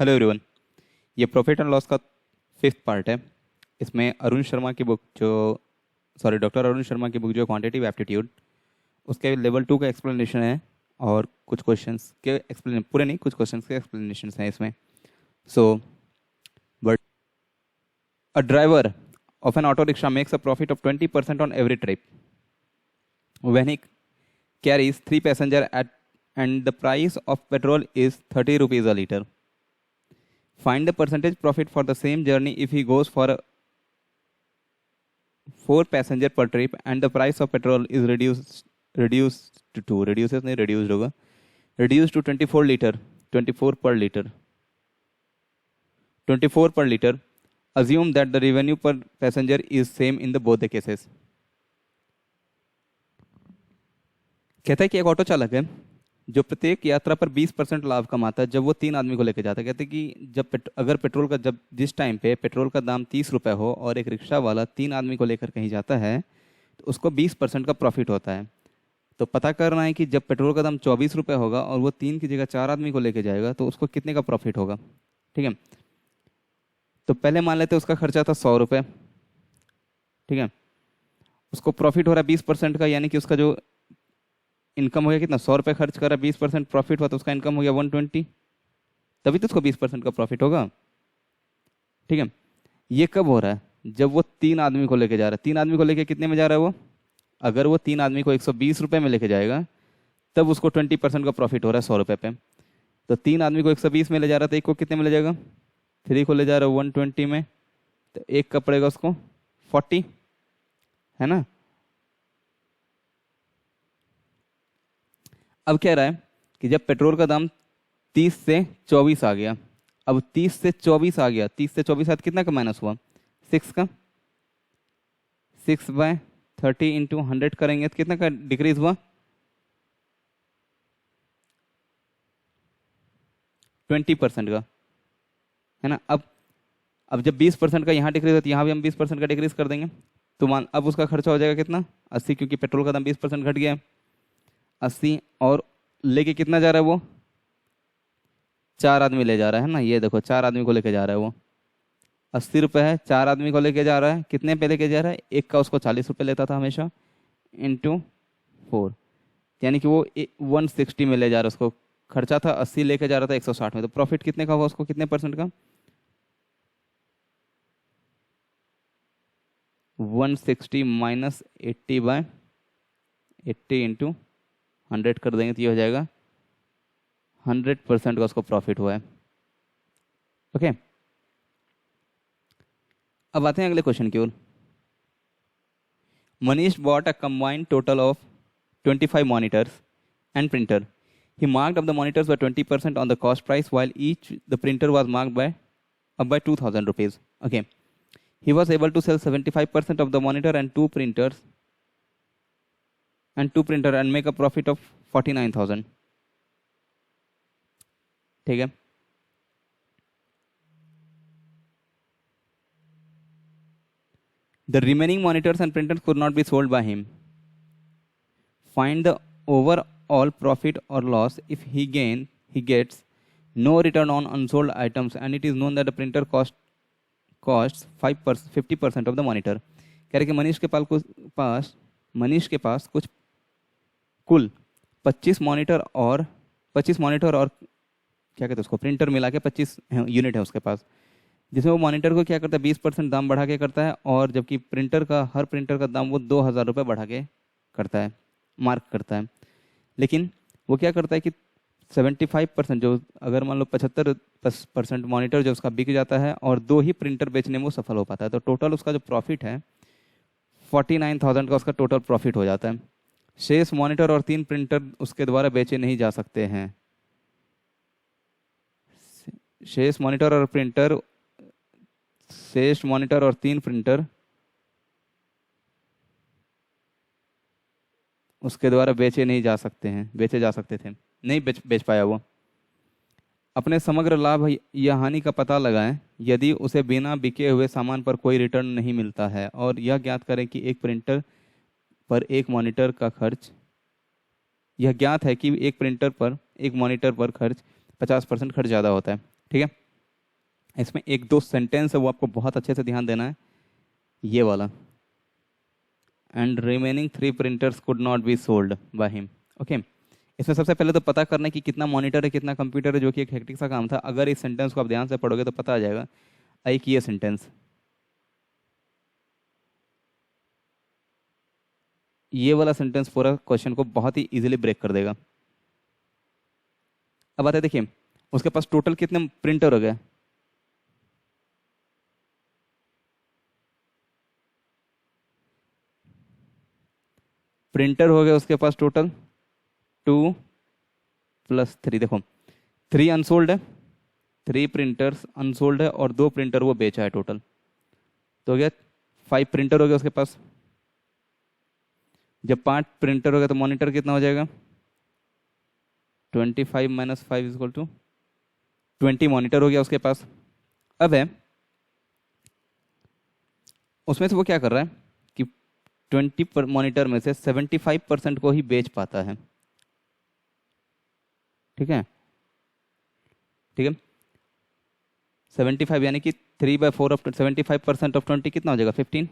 Hello everyone. ये profit and loss का fifth part है। इसमें अरुण शर्मा की बुक जो डॉक्टर अरुण शर्मा की बुक जो क्वांटिटेटिव एप्टीट्यूड, उसके लेवल 2 का एक्सप्लेनेशन है और कुछ क्वेश्चंस के एक्सप्लेन पूरे नहीं, कुछ क्वेश्चंस के एक्सप्लेनेशन हैं इसमें। So but a driver of an auto rickshaw makes a profit of 20% on every trip when he carries 3 passenger at and the price of petrol is 30 rupees a liter. Find the percentage profit for the same journey if he goes for a 4 passenger per trip and the price of petrol is reduced to 2 reduces नहीं reduced होगा reduced to 24 per liter 24 per liter. Assume that the revenue per passenger is same in the both the cases. कहता है कि एक auto चालक है जो प्रत्येक यात्रा पर 20% लाभ कमाता है जब वो 3 आदमी को लेकर जाता है। कहते हैं कि अगर पेट्रोल का जिस टाइम पे पेट्रोल का दाम 30 रुपये हो और एक रिक्शा वाला 3 आदमी को लेकर कहीं जाता है तो उसको 20% का प्रॉफिट होता है। तो पता करना है कि जब पेट्रोल का दाम 24 रुपये होगा और वो 3 की जगह 4 आदमी को लेकर जाएगा तो उसको कितने का प्रॉफिट होगा। ठीक है, तो पहले मान लेते हैं उसका खर्चा था 100 रुपये। ठीक है, उसको प्रॉफिट हो रहा है 20% का, यानी कि उसका जो इनकम हो गया कितना, 100 रुपये खर्च करा, 20% प्रॉफिट हुआ तो उसका इनकम हो गया 120, तभी तो उसको 20% का प्रॉफिट होगा। ठीक है, ये कब हो रहा है, जब वो 3 आदमी को लेके जा रहा है। 3 आदमी को लेके कितने में जा रहा है वो, अगर वो 3 आदमी को 120 रुपये में लेके जाएगा तब उसको 20% का प्रॉफिट हो रहा है 100 रुपये पे। तो 3 आदमी को 120 में ले जा रहा था, एक को कितने में ले जाएगा, 3 को ले जा रहा है 120 में, तो एक का पड़ेगा उसको 40, है ना। अब कह रहा है कि जब पेट्रोल का दाम 30 से 24 आ गया, अब 30 से 24 आ गया, 30 से 24 आज कितना का माइनस हुआ, 6 का, 6/30 इंटू 100 करेंगे तो कितना का डिक्रीज हुआ, 20% का, है ना। अब जब 20% का यहाँ डिक्रीज होता है, यहाँ भी हम 20% का डिक्रीज कर देंगे तो मान अब उसका खर्चा हो जाएगा कितना, 80, क्योंकि पेट्रोल का दाम 20% घट गया है। 80 और लेके कितना जा रहा है वो, 4 आदमी ले जा रहा है ना, ये देखो 4 आदमी को लेके जा रहा है वो, 80 रुपये है, 4 आदमी को लेके जा रहा है, कितने पे लेके जा रहा है, एक का उसको 40 रुपये लेता था हमेशा, इंटू 4, यानी कि वो 160 में ले जा रहा है। उसको खर्चा था 80, लेके जा रहा था 160 में, तो प्रॉफिट कितने का हुआ उसको, कितने परसेंट का, 160 माइनस 80/80 इंटू 100 कर देंगे तो ये हो जाएगा 100% का उसको प्रॉफिट हुआ है। ओके, अब आते हैं अगले क्वेश्चन की ओर। Manish bought a combined total of 25 monitors and printer. He marked up the monitors by 20% on the cost price, while each the printer was marked by 2,000 rupees. Okay, he was able to sell 75% of the monitor and two printer and make a profit of 49,000. ठीक है, the remaining monitors and printers could not be sold by him. Find the overall profit or loss if he gets no return on unsold items and it is known that the printer costs 50% of the monitor. कह रहे कि मनीष के पास कुछ कुल 25 monitor और क्या कहते हैं उसको, प्रिंटर मिला के 25 यूनिट है उसके पास, जिसमें वो मॉनिटर को क्या करता है 20% दाम बढ़ा के करता है, और जबकि हर प्रिंटर का दाम वो 2,000 रुपये बढ़ा के करता है, मार्क करता है। लेकिन वो क्या करता है कि 75%, जो अगर मान लो 75% मॉनिटर जो उसका बिक जाता है और 2 ही प्रिंटर बेचने में वो सफल हो पाता है, तो टोटल उसका जो प्रॉफिट है 49,000 का उसका टोटल प्रॉफिट हो जाता है। शेष मॉनिटर और 3 प्रिंटर उसके द्वारा बेचे नहीं जा सकते हैं। शेष मॉनिटर और 3 प्रिंटर उसके द्वारा बेचे जा सकते थे, नहीं बेच पाया वो। अपने समग्र लाभ या हानि का पता लगाएं यदि उसे बिना बिके हुए सामान पर कोई रिटर्न नहीं मिलता है, और यह ज्ञात करें कि एक प्रिंटर पर एक मॉनिटर का खर्च, यह ज्ञात है कि एक प्रिंटर पर एक मॉनिटर पर खर्च 50% खर्च ज़्यादा होता है। ठीक है, इसमें एक दो सेंटेंस है वो आपको बहुत अच्छे से ध्यान देना है, ये वाला, and remaining 3 printers could not be sold by him. Okay, इसमें सबसे पहले तो पता करना है कि कितना मॉनिटर है कितना कंप्यूटर है, जो कि एक हेक्टिक सा काम था। अगर इस सेंटेंस को आप ध्यान से पढ़ोगे तो पता आ जाएगा। एक ये सेंटेंस, ये वाला सेंटेंस पूरा क्वेश्चन को बहुत ही इजीली ब्रेक कर देगा। अब आते हैं, देखिए उसके पास टोटल कितने प्रिंटर हो गए? प्रिंटर हो गए उसके पास टोटल 2 + 3। देखो 3 अनसोल्ड है, 3 प्रिंटर्स अनसोल्ड है, और 2 प्रिंटर वो बेचा है टोटल, तो हो गया 5 प्रिंटर हो गया उसके पास। जब 5 प्रिंटर हो गया तो मॉनिटर कितना हो जाएगा? 25 - 5 = 20 मॉनिटर हो गया उसके पास। अब है उसमें से वो क्या कर रहा है कि 20 पर मॉनिटर में से 75% को ही बेच पाता है। ठीक है, ठीक है, 75 यानी कि 3/4 ऑफ 75% ऑफ 20 कितना हो जाएगा? 15।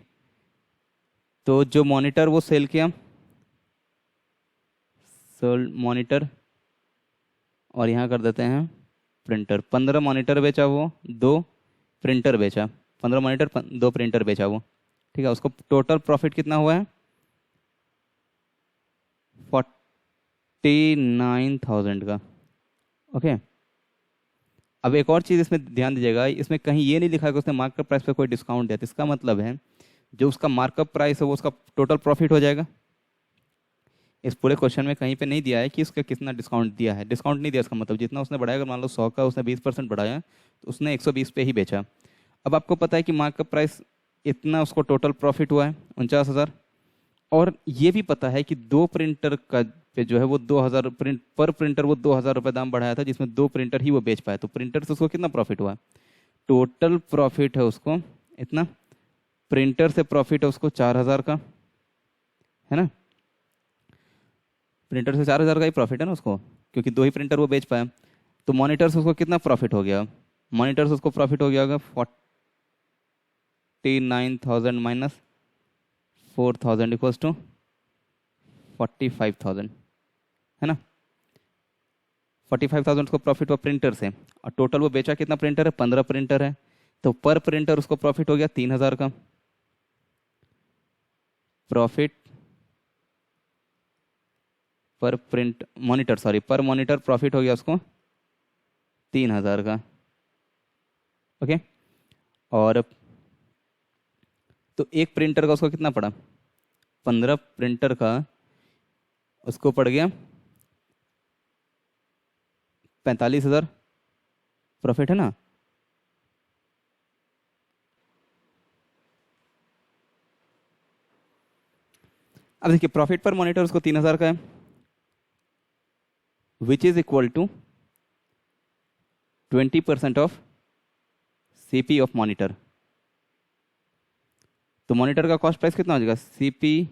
तो जो मॉनिटर वो सेल किया, सोल्ड मॉनिटर, और यहाँ कर देते हैं प्रिंटर। 15 मॉनिटर बेचा वो, 2 प्रिंटर बेचा। 15 मॉनिटर 2 प्रिंटर बेचा वो। ठीक है, उसको टोटल प्रॉफिट कितना हुआ है? 49,000 का। ओके, अब एक और चीज़ इसमें ध्यान दीजिएगा, इसमें कहीं ये नहीं लिखा है कि उसने मार्कअप प्राइस पे कोई डिस्काउंट दिया। तो इसका मतलब है जो उसका मार्कअप प्राइस है वो उसका टोटल प्रॉफिट हो जाएगा। इस पूरे क्वेश्चन में कहीं पे नहीं दिया है कि उसका कितना डिस्काउंट दिया है। डिस्काउंट नहीं दिया, इसका मतलब जितना उसने बढ़ाया, अगर मान लो 100 का उसने 20% बढ़ाया तो उसने 120 पे ही बेचा। अब आपको पता है कि मार्कअप प्राइस इतना, उसको टोटल प्रॉफिट हुआ है 49,000। और ये भी पता है कि 2 प्रिंटर का पे जो है वो 2,000 प्रिंट पर प्रिंटर वो 2,000 रुपये दाम बढ़ाया था, जिसमें 2 प्रिंटर ही वो बेच पाया। तो प्रिंटर से उसको कितना प्रॉफिट हुआ? टोटल प्रॉफिट है उसको इतना, प्रिंटर से प्रॉफिट है उसको 4,000 का, है ना? प्रिंटर से 4,000 का ही प्रॉफिट है ना उसको, क्योंकि 2 ही प्रिंटर वो बेच पाया। तो मॉनिटर से उसको कितना प्रॉफिट हो गया? मॉनिटर से उसको प्रॉफिट हो गया होगा 49,000 माइनस 4,000 इक्वल्स टू 45,000, है ना? 45,000 उसको प्रॉफिट हुआ प्रिंटर से, और टोटल वो बेचा कितना प्रिंटर है? 15 प्रिंटर है। तो पर प्रिंटर उसको प्रॉफिट हो गया 3,000 का। प्रॉफिट पर प्रिंट मॉनिटर, सॉरी, पर मॉनिटर प्रॉफिट हो गया उसको 3,000 का। ओके, और तो एक प्रिंटर का उसको कितना पड़ा? 15 प्रिंटर का उसको पड़ गया 45,000 प्रॉफिट, है ना? अब देखिए प्रॉफिट पर मॉनिटर उसको 3,000 का है, which is equal to 20% of CP of monitor. तो मॉनिटर का कॉस्ट प्राइस कितना हो जाएगा? सीपी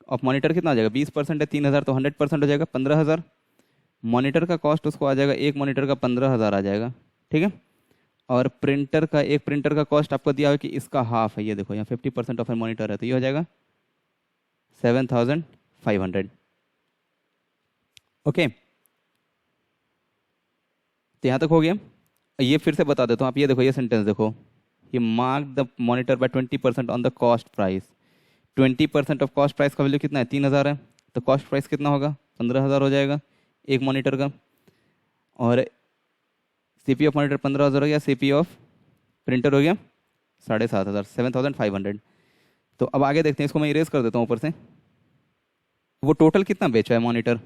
ऑफ मॉनिटर कितना हो जाएगा? 20% है 3,000, तो 100% हो जाएगा 15,000। मॉनिटर का कॉस्ट उसको आ जाएगा, एक मॉनिटर का 15,000 आ जाएगा। ठीक है, और प्रिंटर का, एक प्रिंटर का कॉस्ट आपको दिया हुआ है कि इसका हाफ है, ये देखो यहाँ 50% ऑफ मॉनिटर है, तो ये हो जाएगा 7,500। ओके, तो यहाँ तक हो गया। ये फिर से बता देता हूँ, आप ये देखो, ये सेंटेंस देखो, ये mark the monitor by 20% on the cost price. 20% of cost price का वैल्यू कितना है? 3,000 है, तो कॉस्ट प्राइस कितना होगा? 15,000 हो जाएगा एक मॉनिटर का। और सीपी ऑफ मॉनिटर 15,000 हो गया, सीपी ऑफ प्रिंटर हो गया 7,500, 7,500। तो अब आगे देखते हैं, इसको मैं इरेज कर देता हूँ ऊपर से। वो टोटल कितना बेचा है मॉनिटर?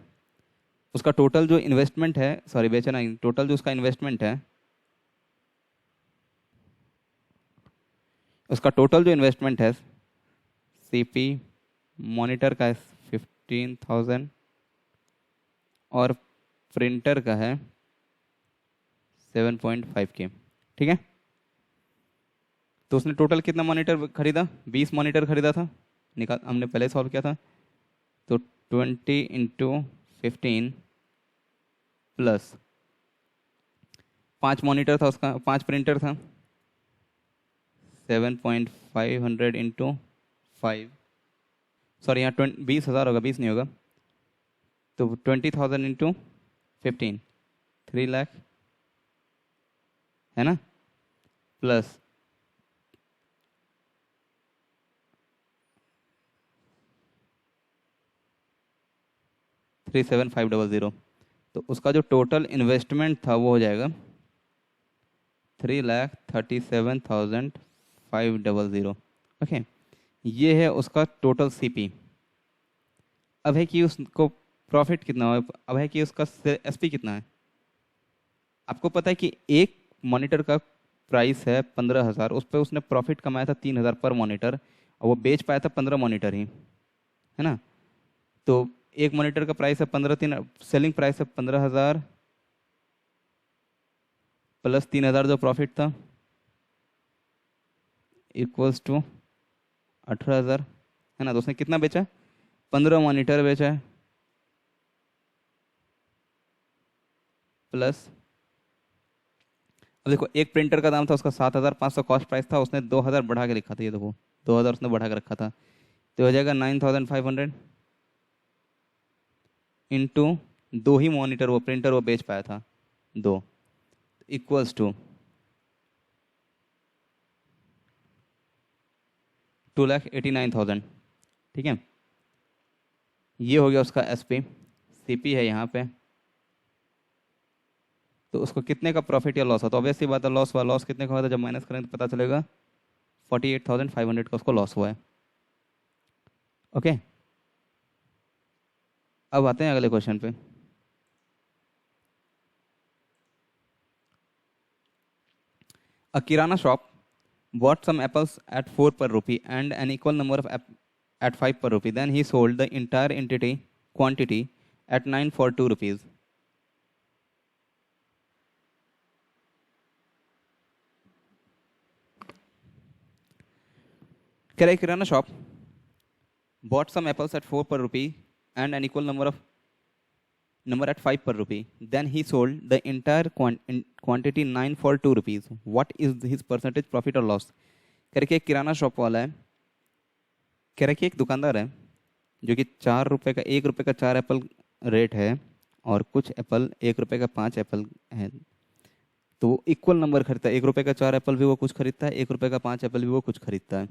उसका टोटल जो इन्वेस्टमेंट है, सॉरी बेचा नहीं, टोटल जो उसका इन्वेस्टमेंट है, उसका टोटल जो इन्वेस्टमेंट है सीपी मॉनिटर का है 15,000, और प्रिंटर का है 7.5 के। ठीक है, तो उसने टोटल कितना मॉनिटर खरीदा? 20 मॉनिटर खरीदा था, निकाल, हमने पहले सॉल्व किया था। तो 20 × 15 प्लस 5 मॉनिटर था उसका, 5 प्रिंटर था, 7,500 इंटू 5, सॉरी यहाँ 20,000 होगा, 20 नहीं होगा, तो 20,000 इंटू 15, 3 लाख है ना, प्लस 37,500, तो उसका जो टोटल इन्वेस्टमेंट था वो हो जाएगा 3,37,500। ओके, ये है उसका टोटल सीपी। अब है कि उसको प्रॉफिट कितना हो, अब है कि उसका एसपी कितना है। आपको पता है कि एक मॉनिटर का प्राइस है 15,000, उस पर उसने प्रॉफिट कमाया था 3,000 पर मॉनिटर, और वो बेच पाया था 15 मॉनिटर ही, है ना। तो एक मॉनिटर का प्राइस है 15, तीन सेलिंग प्राइस है 15,000 प्लस 3,000 जो प्रॉफिट था इक्वल्स टू 18,000, है ना। तो उसने कितना बेचा, 15 मॉनिटर बेचा है, प्लस अब देखो एक प्रिंटर का दाम था उसका 7,500 कॉस्ट प्राइस था, उसने 2,000 बढ़ा के लिखा था, ये देखो 2,000 उसने बढ़ा के रखा था, तो हो जाएगा 9,500 इंटू 2 ही मॉनिटर वो प्रिंटर वो बेच पाया था, 2, इक्वल्स टू 2,89,000। ठीक है, ये हो गया उसका एसपी, सीपी है यहाँ पे। तो उसको कितने का प्रॉफिट या लॉस हो, तो ऑब्वियसली बात है लॉस हुआ, लॉस कितने का हुआ था, जब माइनस करेंगे तो पता चलेगा 48,500 का उसको लॉस हुआ है। ओके, अब आते हैं अगले क्वेश्चन पे। अ किराना shop bought some apples at 4 per rupee and an equal number of at 5 per rupee. Then he sold the entire quantity at 9 for 2 rupees. Correct, Kirana shop bought some apples at 4 per rupee and an equal number at 5 per rupee. Then he sold the entire quantity 9 for 2 rupees. What is his percentage profit or loss? करके एक किराना shop वाला है, कह रहा है कि एक दुकानदार है जो कि 4 रुपए का, 1 रुपए का 4 एप्पल रेट है, और कुछ एप्पल 1 रुपए का 5 एप्पल है, तो वो इक्वल नंबर खरीदता है, 1 रुपए का 4 एप्पल भी वो कुछ खरीदता है, 1 रुपए का 5 एप्पल भी वो कुछ खरीदता है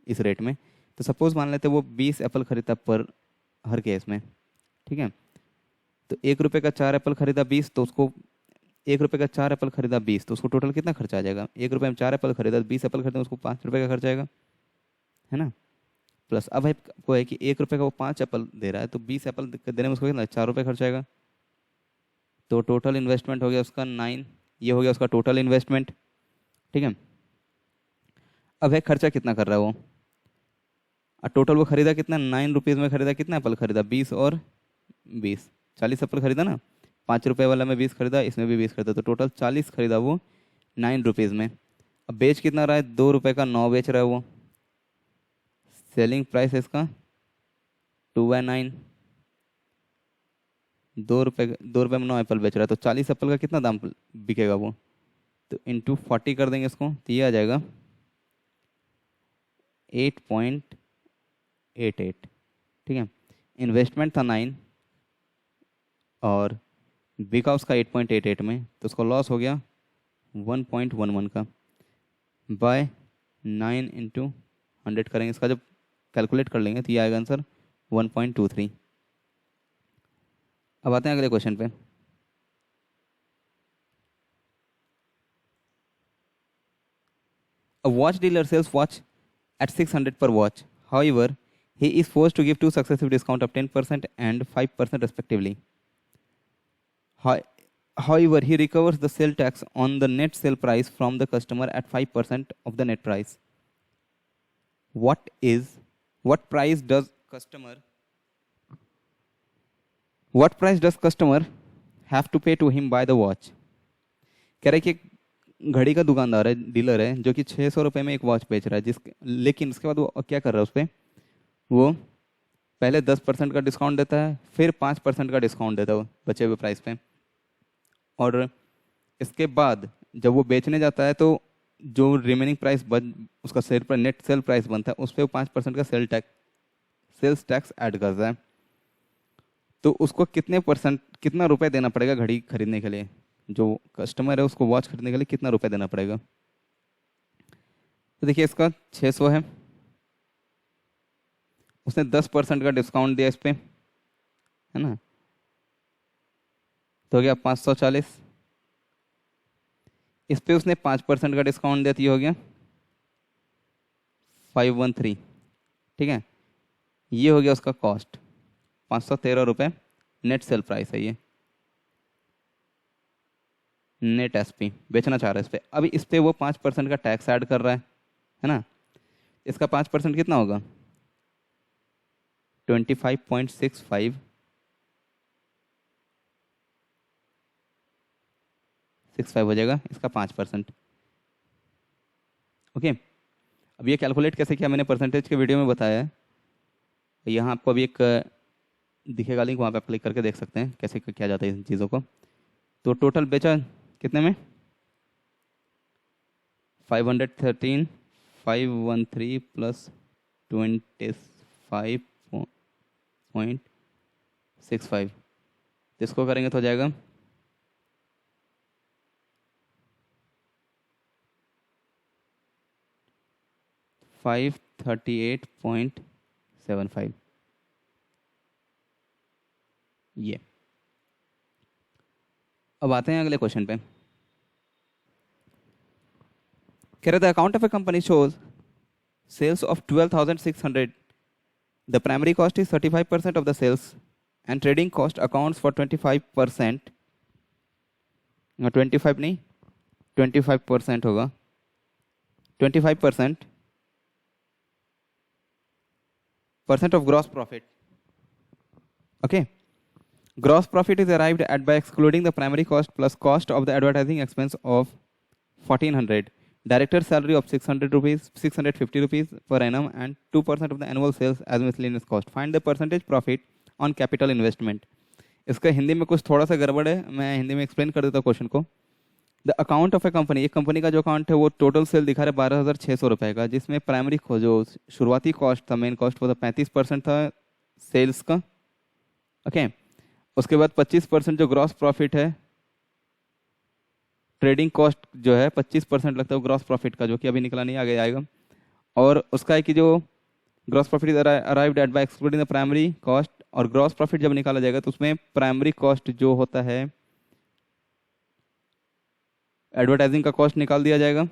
इस रेट में। तो सपोज मान लेते हैं वो 20 एप्पल खरीदता पर हर केस में, ठीक है। तो 1 रुपए का 4 एप्पल खरीदा 20, तो उसको 1 रुपए का 4 एप्पल खरीदा 20, तो उसको टोटल कितना खर्चा आ जाएगा, 1 रुपए में 4 एप्पल खरीदा, 20 एप्पल खरीदा, उसको 5 रुपए का खर्चा आएगा, है ना। प्लस अब है आपको है कि 1 रुपए का वो 5 एप्पल दे रहा है, तो 20 एप्पल देने में उसको कितना 4 रुपए खर्च आएगा। तो टोटल इन्वेस्टमेंट हो गया उसका 9, ये हो गया उसका टोटल इन्वेस्टमेंट, ठीक है। अब है खर्चा कितना कर रहा है वो, और टोटल वो खरीदा कितना, 9 रुपीज़ में खरीदा, कितना एप्पल खरीदा 20 और 20, 40 एप्पल खरीदा ना, 5 रुपए वाला में 20 खरीदा, इसमें भी 20 खरीदा, तो टोटल 40 खरीदा वो 9 रुपीज़ में। अब बेच कितना रहा है, 2 रुपए का 9 बेच रहा है वो, सेलिंग प्राइस है इसका 2/9, 2 रुपए में 9 एप्पल बेच रहा है, तो 40 एप्पल का कितना दाम बिकेगा वो, तो इंटू 40 कर देंगे इसको, तो ये आ जाएगा 8.88, ठीक है। इन्वेस्टमेंट था 9 और बिका उसका 8.88 में, तो उसको लॉस हो गया 1.11 का, बाय 9 इंटू 100 करेंगे, इसका जब कैलकुलेट कर लेंगे तो ये आएगा आंसर 1.23। अब आते हैं अगले क्वेश्चन पे। A watch dealer sells watch at 600 per watch. However, he is forced to give two successive discount of 10% and 5% respectively. How- However, he recovers the sale tax on the net sale price from the customer at 5% of the net price. What is what price does customer what price does customer have to pay to him by the watch? कह रहा है कि एक घड़ी का दुकानदार है, dealer है, जो कि 600 रुपये में एक वॉच बेच रहा है, लेकिन उसके बाद वो क्या कर रहा है, उस पर वो पहले 10% का डिस्काउंट देता है, फिर 5% का डिस्काउंट देता है वो बचे हुए प्राइस पे, और इसके बाद जब वो बेचने जाता है तो जो रिमेनिंग प्राइस बच उसका सेल पर नेट सेल प्राइस बनता है उस पर 5% का सेल्स टैक्स ऐड करता है। तो उसको कितने परसेंट कितना रुपए देना पड़ेगा घड़ी खरीदने के लिए, जो कस्टमर है उसको वॉच खरीदने के लिए कितना रुपए देना पड़ेगा। तो देखिए इसका 600 है, उसने 10% का डिस्काउंट दिया इस पे, है ना, तो हो गया 540। इस पे उसने 5% का डिस्काउंट दिया तो ये हो गया 513। ठीक है, ये हो गया उसका कॉस्ट 513 रुपये, नेट सेल प्राइस है ये, नेट एसपी बेचना चाह रहा है इस पे। अभी इस पे वो 5% का टैक्स ऐड कर रहा है ना। इसका 5% कितना होगा 25.65 हो जाएगा इसका 5%। ओके, अब ये कैलकुलेट कैसे किया मैंने परसेंटेज के वीडियो में बताया है, यहाँ आपको अभी एक दिखेगा लिंक, वहाँ पे आप क्लिक करके देख सकते हैं कैसे किया जाता है इन चीज़ों को। तो टोटल बेचा कितने में 513, 513 प्लस 25.65, इसको करेंगे तो हो जाएगा 538.75। ये अब आते हैं अगले क्वेश्चन पे। कह रहे the account of a company shows sales of 12,600, the primary cost is 35% of the sales and trading cost accounts for 25%, 25 नहीं 25% होगा, 25% of gross profit. Okay, gross profit is arrived at by excluding the primary cost plus cost of the advertising expense of 1400, director salary of 600 rupees, 650 rupees per annum, and 2% of the annual sales as miscellaneous cost. Find the percentage profit on capital investment. इसका हिंदी में कुछ थोड़ा सा गड़बड़ है, मैं हिंदी में explain कर देता हूँ क्वेश्चन को। The account of a company, एक कंपनी का जो अकाउंट है वो टोटल सेल दिखा रहा है 12,600 रुपये का, जिसमें प्राइमरी जो शुरुआती कॉस्ट था, मेन कॉस्ट वो था 35% था सेल्स का। ओके, उसके बाद 25% जो ग्रॉस प्रॉफिट है, ट्रेडिंग कॉस्ट जो है 25% लगता है ग्रॉस प्रॉफिट का, जो कि अभी निकला नहीं, आगे आएगा। और उसका है कि जो gross profit is arrived at by excluding the primary cost, और ग्रॉस प्रॉफिट जब निकाला जाएगा तो उसमें प्राइमरी कॉस्ट जो होता है एडवर्टाइजिंग का कॉस्ट निकाल दिया जाएगा,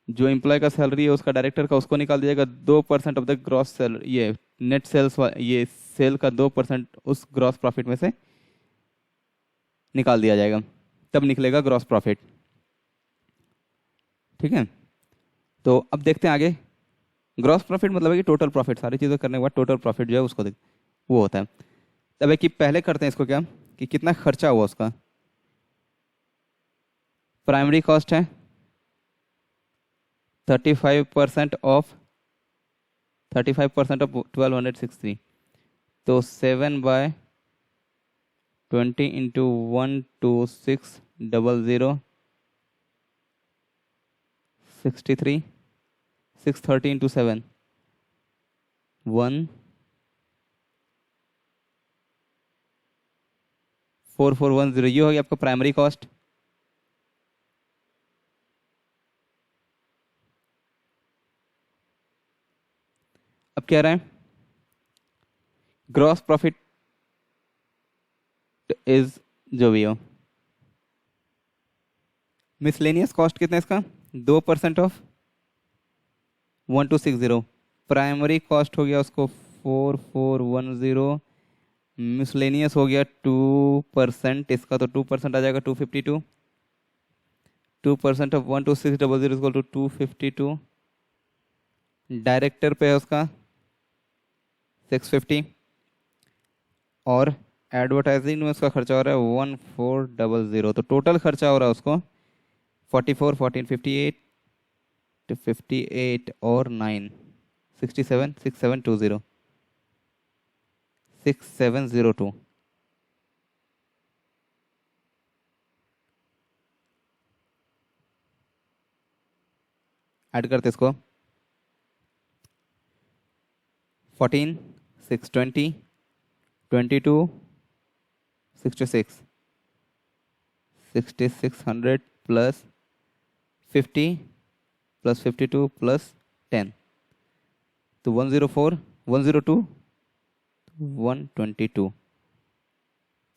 जो एम्प्लॉय का सैलरी है उसका डायरेक्टर का उसको निकाल दिया जाएगा, 2% ऑफ द ग्रॉस सेल, ये नेट सेल्स, ये सेल का 2% उस ग्रॉस प्रॉफिट में से निकाल दिया जाएगा, तब निकलेगा ग्रॉस प्रॉफिट। ठीक है, तो अब देखते हैं आगे। ग्रॉस प्रॉफिट मतलब है कि टोटल प्रॉफिट, सारी चीज़ें करने के बाद टोटल प्रॉफिट जो है उसको वो होता है। तब है कि पहले करते हैं इसको क्या कि कितना खर्चा हुआ उसका। प्राइमरी कॉस्ट है 35% ऑफ 1263, तो 7/20 इंटू 12600 63, 630 इंटू 7 14410, ये हो गया आपका प्राइमरी कॉस्ट। अब कह रहे हैं ग्रॉस प्रॉफिट इज जो भी हो, मिसलेनियस कॉस्ट कितना है इसका 2% ऑफ 1260, प्राइमरी कॉस्ट हो गया उसको 4410, मिसलेनियस हो गया 2%, इसका तो 2% आ जाएगा 252, 2% ऑफ 12600 इक्वल टू 252, डायरेक्टर पे है उसका 650, और एडवर्टाइजिंग में उसका खर्चा हो रहा है 1400, तो टोटल खर्चा हो रहा है उसको 44, 14, 58 और 9 67, 6720, 6702। ऐड करते इसको, 14, 620, 22, 66, 6600 प्लस 50 प्लस 52 प्लस 10, तो 104, 102, 122,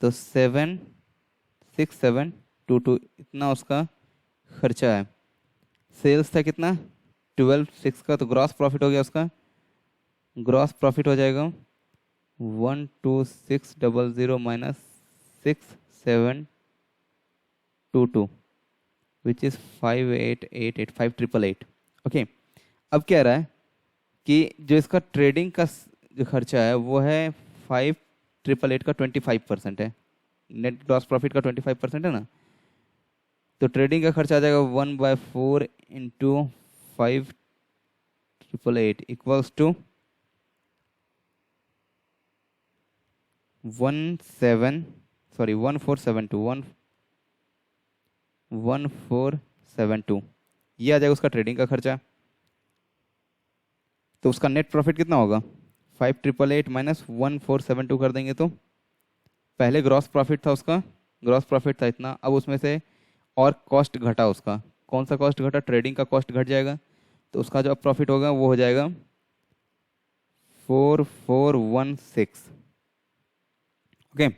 तो 76722 इतना उसका खर्चा है। सेल्स था कितना, 12,600 का, तो ग्रॉस प्रॉफिट हो गया उसका, ग्रॉस प्रॉफिट हो जाएगा 12600 माइनस 6722, विच इज़ 5888, 5888। ओके, अब क्या रहा है कि जो इसका ट्रेडिंग का जो खर्चा है वो है 5888 का 25% है, नेट ग्रॉस प्रॉफिट का 25% है ना, तो ट्रेडिंग का खर्चा आ जाएगा 1/4 इंटू 5888 इक्वल्स टू 1472, ये आ जाएगा उसका ट्रेडिंग का खर्चा। तो उसका नेट प्रॉफिट कितना होगा, 5888 माइनस 1472 कर देंगे तो पहले ग्रॉस प्रॉफिट था उसका, ग्रॉस प्रॉफिट था इतना, अब उसमें से और कॉस्ट घटा उसका, कौन सा कॉस्ट घटा, ट्रेडिंग का कॉस्ट घट जाएगा, तो उसका जो प्रॉफिट होगा वो हो जाएगा 4416। ओके,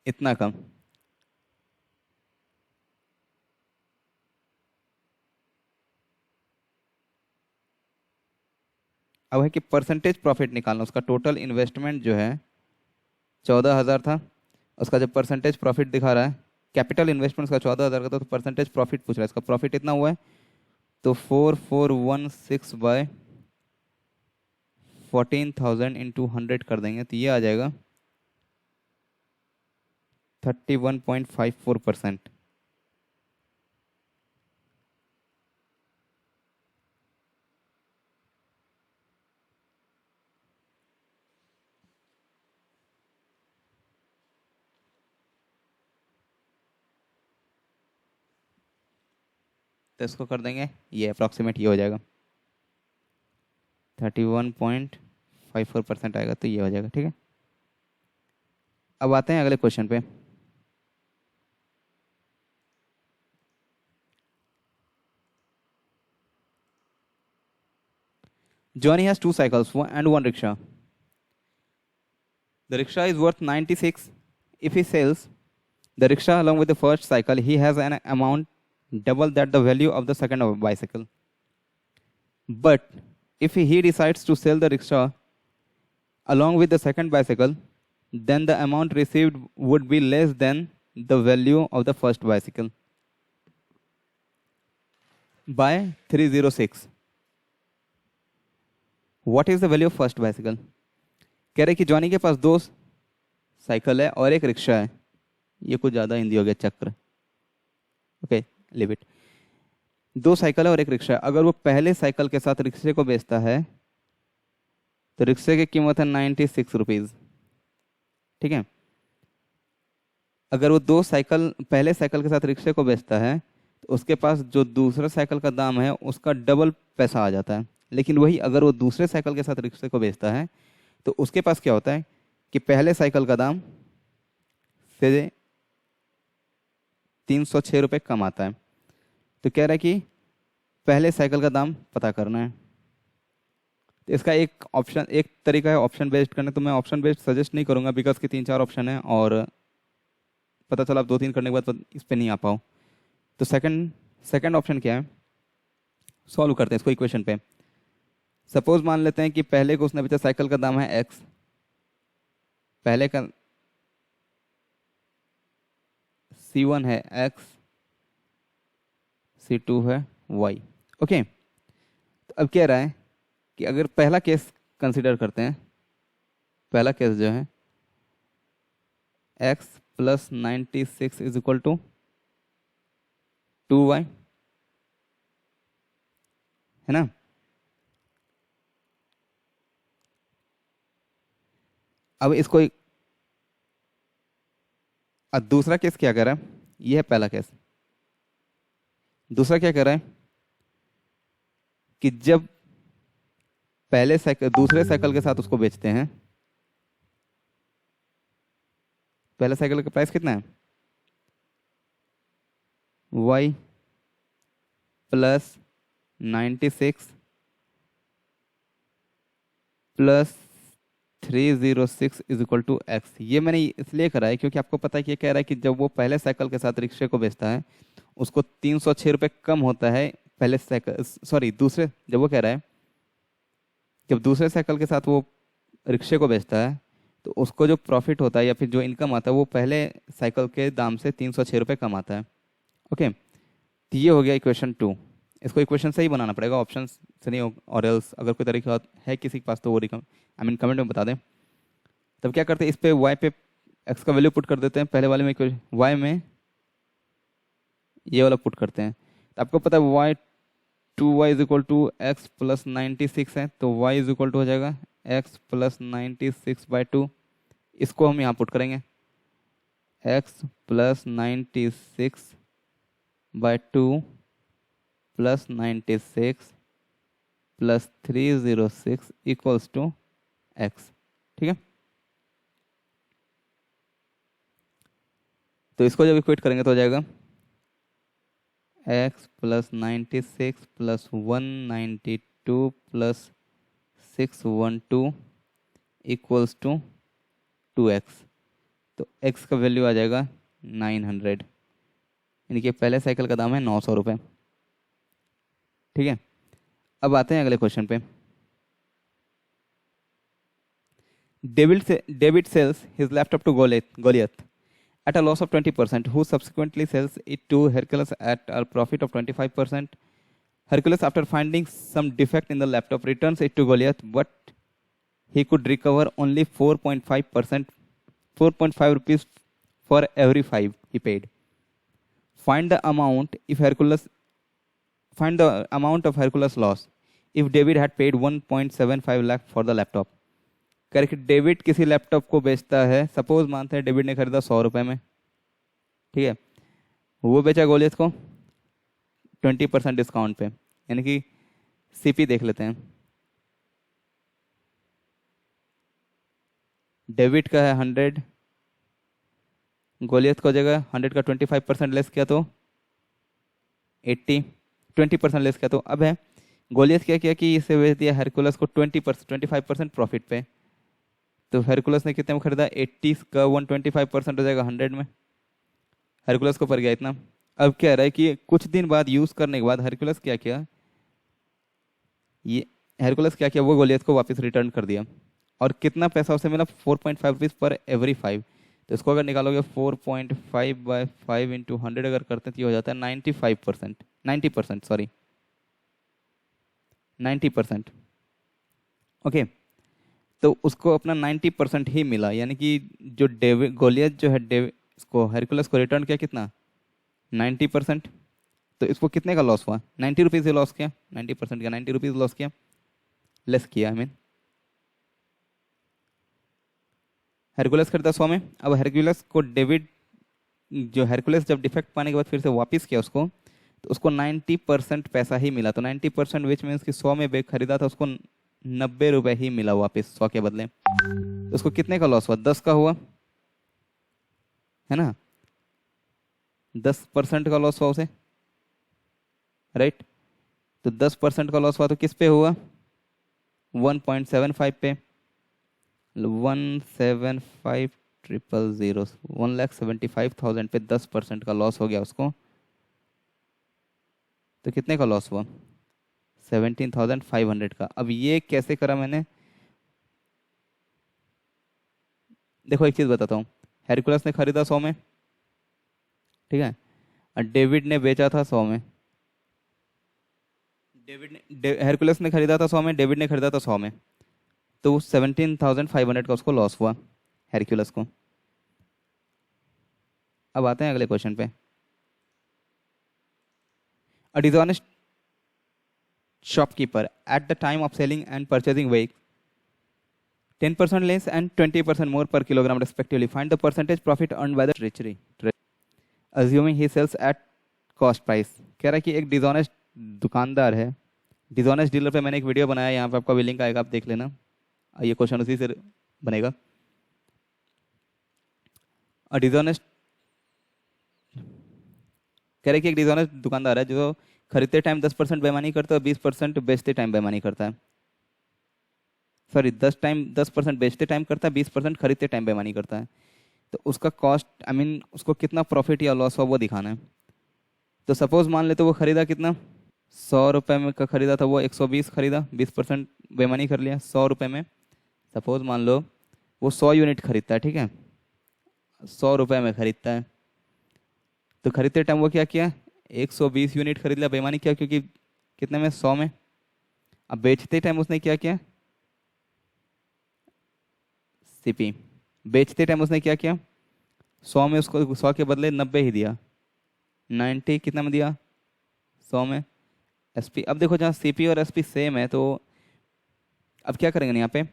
इतना कम। अब है कि परसेंटेज प्रॉफिट निकालना, उसका टोटल इन्वेस्टमेंट जो है 14,000 था, उसका जो परसेंटेज प्रॉफिट दिखा रहा है, कैपिटल इन्वेस्टमेंट उसका 14,000 का था, तो परसेंटेज प्रॉफिट पूछ रहा है, इसका प्रॉफिट इतना हुआ है, तो 4416 बाय 14,000 इंटू 100 कर देंगे, तो ये आ जाएगा 31.54%। तो इसको कर देंगे, ये अप्रॉक्सीमेट ये हो जाएगा 31.54% आएगा, तो ये हो जाएगा। ठीक है, अब आते हैं अगले क्वेश्चन पे। Johnny has two cycles and one rickshaw. The rickshaw is worth 96. If he sells the rickshaw along with the first cycle, he has an amount double that the value of the second bicycle. But if he decides to sell the rickshaw along with the second bicycle, then the amount received would be less than the value of the first bicycle by 306. What is the value of first bicycle? कह रहे कि Johnny के पास दो cycle है और एक rickshaw है, ये कुछ ज़्यादा हिंदी हो गया, चक्र। Okay, live it. दो साइकिल है और एक रिक्शा है, अगर वो पहले साइकिल के साथ रिक्शे को बेचता है तो रिक्शे की कीमत है 96 रुपीज़। ठीक है, अगर वो दो साइकिल पहले साइकिल के साथ रिक्शे को बेचता है तो उसके पास जो दूसरा साइकिल का दाम है उसका डबल पैसा आ जाता है। लेकिन वही अगर वो दूसरे साइकिल के साथ रिक्शे को बेचता है तो उसके पास क्या होता है कि पहले साइकिल का दाम से 306 रुपये कम आता है। तो कह रहा है कि पहले साइकिल का दाम पता करना है। तो इसका एक ऑप्शन, एक तरीका है ऑप्शन बेस्ड करने, तो मैं ऑप्शन बेस्ड सजेस्ट नहीं करूंगा बिकॉज के 3-4 ऑप्शन है और पता चला आप 2-3 करने के बाद इस पर नहीं आ पाओ। तो सेकंड ऑप्शन क्या है, सॉल्व करते हैं इसको इक्वेशन पे। सपोज मान लेते हैं कि पहले को उसने बेचा, साइकिल का दाम है एक्स, पहले का C1 है एक्स, C2 है वाई। ओके, तो अब कह रहा है कि अगर पहला केस कंसिडर करते हैं, पहला केस जो है x plus 96 is equal to 2y, है ना। अब इसको अब दूसरा केस क्या कर रहा है, ये है पहला केस। दूसरा क्या कर रहा है कि जब पहले साइकिल दूसरे साइकिल के साथ उसको बेचते हैं, पहले साइकिल का प्राइस कितना है, y plus 96 plus 306 is equal to x. ये मैंने इसलिए करा है क्योंकि आपको पता है कि ये कह रहा है कि जब वो पहले साइकिल के साथ रिक्शे को बेचता है उसको 306 रुपये कम होता है पहले साइकिल, सॉरी दूसरे, जब वो कह रहा है जब दूसरे साइकिल के साथ वो रिक्शे को बेचता है तो उसको जो प्रॉफिट होता है या फिर जो इनकम आता है वो पहले साइकिल के दाम से 306 रुपये कम आता है। ओके, तो ये हो गया इक्वेशन 2। इसको इक्वेशन से ही बनाना पड़ेगा, ऑप्शन से नहीं और एल्स अगर कोई तरीका है किसी के पास तो वो कमेंट में बता दें। तब क्या करते हैं, इस पे y पे x का वैल्यू पुट कर देते हैं, पहले वाले में y में ये वाला पुट करते हैं। तो आपको पता है y 2y is equal to x plus 96 है, तो y इज इक्वल टू हो जाएगा x प्लस 96/2। इसको हम यहाँ पुट करेंगे, x plus 96/2 plus 96 plus 306 equals to x। ठीक है, तो इसको जब इक्वेट करेंगे तो हो जाएगा x plus 96 plus 192 plus 612 equals to 2x। तो x का वैल्यू आ जाएगा 900, यानी कि पहले साइकिल का दाम है 900 रुपये। ठीक है, अब आते हैं अगले क्वेश्चन पे। David sells his laptop to Goliath at a loss of 20%, who subsequently sells it to Hercules at a profit of 25%. Hercules, after finding some defect in the laptop, returns it to Goliath, but he could recover only 4.5%, 4.5 rupees for every 5 he paid. Find the amount of Hercules' loss if David had paid 1.75 lakh for the laptop. करके David किसी laptop को बेचता है, suppose मानते हैं David ने खरीदा 100 रुपये में, ठीक है, वो बेचा गोलियत को 20% डिस्काउंट पे, यानी कि सीपी देख लेते हैं। डेविड का है 100, गोलियत को जगह 100 का 25% लेस किया तो 80, 20% लेस किया तो अब है गोलियत क्या किया कि इसे बेच दिया हेरकुलस को 25% प्रॉफिट पे। तो हेरकुलस ने कितने में खरीदा, 80 का 125% हो जाएगा 100 में, हेरकुलस को पड़ गया इतना। अब क्या रहा है कि कुछ दिन बाद यूज करने के बाद हेरकुलस क्या किया, वो गोलियत को वापस रिटर्न कर दिया और कितना पैसा उसे मिला, 4.5 रुपीज पर एवरी 5। तो इसको अगर निकालोगे 4.5/5 इंटू 100 अगर करते हैं तो ये हो जाता है 90%। ओके, तो उसको अपना 90% ही मिला, यानी कि जो गोलियत जो है इसको हेरकुलस को रिटर्न किया कितना, 90%। तो इसको कितने का लॉस हुआ, 90 रुपीज़ लॉस किया, 90% का 90 रुपीज़ लॉस किया, लेस किया। हेरकुलस खरीदा 100 में, अब हेरकुलस को हेरकुलस जब डिफेक्ट पाने के बाद फिर से वापस किया उसको, तो उसको 90% पैसा ही मिला। तो 90% विच मीन्स कि 100 में बैग खरीदा था, उसको 90 रुपये ही मिला वापस 100 के बदले। तो उसको कितने का लॉस हुआ, 10 का हुआ, है ना, 10% का लॉस हुआ उसे, राइट। तो 10% का लॉस हुआ तो किस पे हुआ, 1.75 पे, 175,000, 1,75,000 पे 10% का लॉस हो गया उसको। तो कितने का लॉस हुआ, 17,500 का। अब ये कैसे करा मैंने, देखो एक चीज बताता हूँ, हेरकुलस ने खरीदा 100 में, ठीक है, और डेविड ने बेचा था 100 में। हेरकुलस ने खरीदा था 100 में, डेविड ने खरीदा था 100 में, तो 17,500 का उसको लॉस हुआ हेरकुलस को। अब आते हैं अगले क्वेश्चन पे। अ dishonest shopkeeper at the time of selling and purchasing weight 10% less and 20% more per kilogram respectively. Find the percentage profit earned by the treasury assuming he sells at cost price। कह रहा है कि एक dishonest दुकानदार है dishonest dealer पे मैंने एक वीडियो बनाया, यहाँ पे आपका भी लिंक आएगा, आप देख लेना। ये क्वेश्चन उसी से बनेगा। और डिसऑनेस्ट कह रहे कि एक डिसऑनेस्ट दुकानदार है जो खरीदते टाइम 10% बेईमानी करता है और 20% बेचते टाइम बेईमानी करता है। सॉरी, 10% बेचते टाइम करता है, 20% खरीदते टाइम बेईमानी करता है। तो उसका कॉस्ट उसको कितना प्रॉफिट या लॉस हो वो दिखाना है। तो सपोज मान लेते वो खरीदा कितना, 100 रुपये में का खरीदा था, वो 120 खरीदा, 20% बेईमानी कर लिया। 100 रुपये में सपोज मान लो वो 100 यूनिट खरीदता है, ठीक है, 100 रुपये में खरीदता है। तो खरीदते टाइम वो क्या किया, 120 यूनिट खरीद लिया, बेईमानी किया, क्योंकि कितने में, 100 में। अब बेचते टाइम उसने क्या किया, सीपी, बेचते टाइम उसने क्या किया, 100 में उसको 100 के बदले 90 ही दिया, 90 कितना में दिया, 100 में। एसपी, अब देखो जहाँ सीपी और एसपी सेम है, तो अब क्या करेंगे ना यहाँ पे,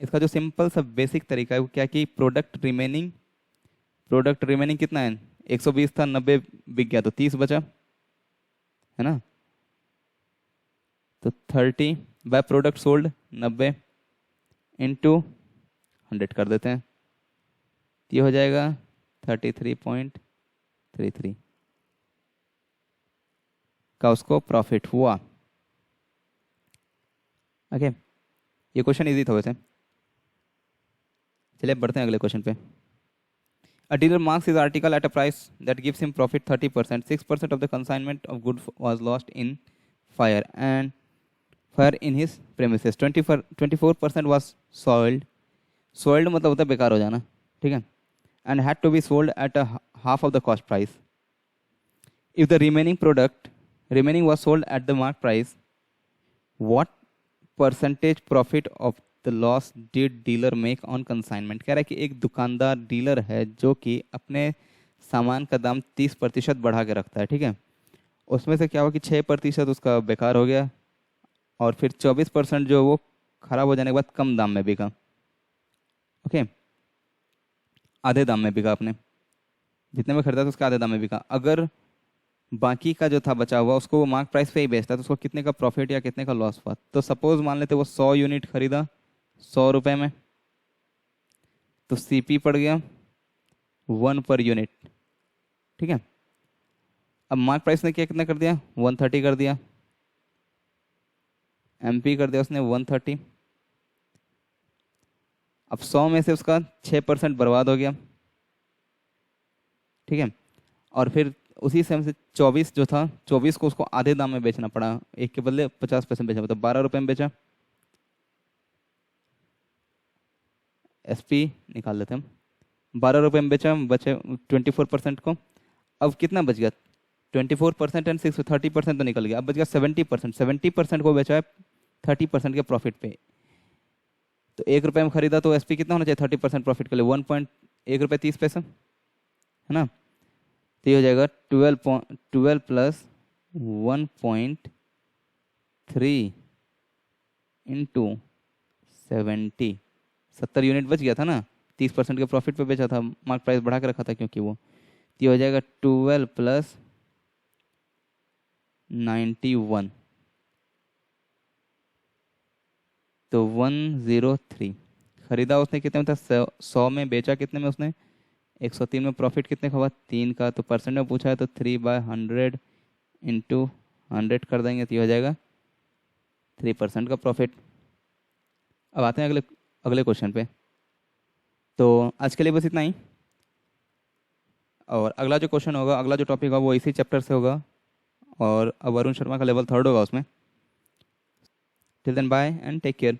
इसका जो सिंपल सा बेसिक तरीका है वो क्या कि प्रोडक्ट रिमेनिंग कितना है, 120 था, 90 बिक गया, तो 30 बचा, है ना। तो 30 बाय प्रोडक्ट सोल्ड 90 इंटू 100 कर देते हैं, ये हो जाएगा 33.33 का उसको प्रॉफिट हुआ। ओके, ये क्वेश्चन इजी था वैसे। चलिए बढ़ते हैं अगले क्वेश्चन पे। A dealer marks his article at a price that gives him profit 30%. 6% of the consignment of good was lost in fire and fire in his premises. 24% was soiled. Soiled मतलब होता है बेकार हो जाना, ठीक है, and had to be sold at a half of the cost price. If the remaining was sold at the marked price, what percentage profit of the loss did dealer make on consignment. कह रहा है कि एक दुकानदार dealer है जो कि अपने सामान का दाम 30% बढ़ा के रखता है, ठीक है, उसमें से क्या हुआ कि 6% उसका बेकार हो गया और फिर 24% जो वो खराब हो जाने के बाद कम दाम में बिका। ओके, आधे दाम में बिका, आपने जितने में खरीदा था उसका आधे दाम में बिका। अगर बाकी का जो था बचा हुआ उसको वो मार्क प्राइस पे ही बेचता तो उसको कितने का प्रॉफिट या कितने का लॉस हुआ। तो सपोज मान लेते वो 100 यूनिट खरीदा 100 रुपये में, तो सीपी पड़ गया 1 पर यूनिट, ठीक है। अब मार्क प्राइस ने क्या कितना कर दिया, 130 कर दिया, एमपी कर दिया उसने 130। अब 100 में से उसका 6% बर्बाद हो गया, ठीक है, और फिर उसी समय से 24 जो था, 24 को उसको आधे दाम में बेचना पड़ा, एक के बदले 50% बेचना, मतलब 12 रुपये में बेचा। एसपी निकाल लेते हैं हम, 12 रुपये में बेचा, बचे 24% को। अब कितना बच गया, 24% एंड 30% तो निकल गया, अब बच गया 70%। 70% को बेचा है 30% के प्रॉफिट पे। तो 1 रुपये में खरीदा तो एसपी कितना होना चाहिए 30% प्रॉफिट के लिए, 1 रुपये 30 पैसा, है ना। तो ये हो जाएगा 12 प्लस 1.3 इंटू 70, 70 यूनिट बच गया था ना, 30% के प्रॉफिट पे बेचा था, मार्क प्राइस बढ़ा के रखा था क्योंकि वो। तो ये हो जाएगा 12 प्लस 91, तो 103। खरीदा उसने कितने में था, 100 में, बेचा कितने में उसने, 103 में। प्रॉफिट कितने का हुआ, 3 का। तो परसेंट में पूछा है तो 3/100 इंटू 100 कर देंगे, तो ये हो जाएगा 3% का प्रॉफिट। अब आते हैं अगले क्वेश्चन पे। तो आज के लिए बस इतना ही, और अगला जो क्वेश्चन होगा, अगला जो टॉपिक होगा वो इसी चैप्टर से होगा, और अब वरुण शर्मा का लेवल 3 होगा उसमें। Till then bye and take care.